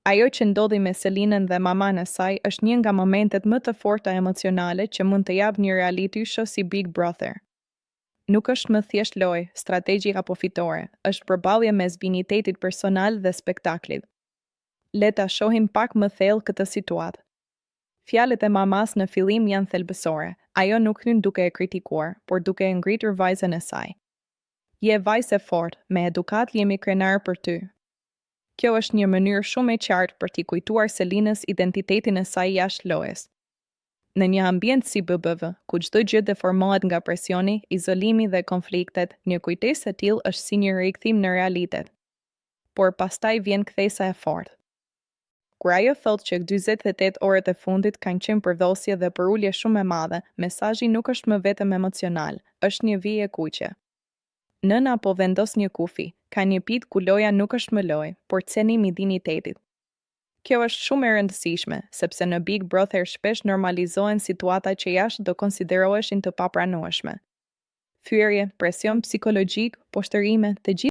Ajo që ndodhi me Selinën dhe maman e saj është një nga momentet më të forta emocionale që mund të jap një reality show si Big Brother. Nuk është më thjesht lojë, strategji apo fitore, është përballje mes binitetit personal dhe spektaklit. Le ta shohim pak më thellë këtë situatë. Fjalët e mamas në fillim janë thelbësore. Ajo nuk hyn duke e kritikuar, por duke e ngritur vajzën e saj. Je vajzë e fortë, me edukat jemi krenar për ty. Kjo është një mënyrë shumë e qartë për t'i kujtuar Selinës identitetin e saj jashtë lojës. Në një ambient si BBV, ku çdo gjë deformohet nga presioni, izolimi dhe konfliktet, një kujtesë e tillë është si një rikthim në realitet. Por pastaj vjen kthesa e fortë. Kur ajo thotë që 48 orët e fundit kanë qenë përdhosje dhe për ulje shumë e madhe, mesazhi nuk është më vetëm emocional, është një vijë e kuqe. Nëna po vendos një kufi, ka një pit ku loja nuk është më lojë, por cenimi i dinitetit. Kjo është shumë e rëndësishme, sepse në Big Brother shpesh normalizohen situata që jashtë do konsideroheshin të papranueshme. Fyerje, presion psikologjik, poshtërime, të gjitha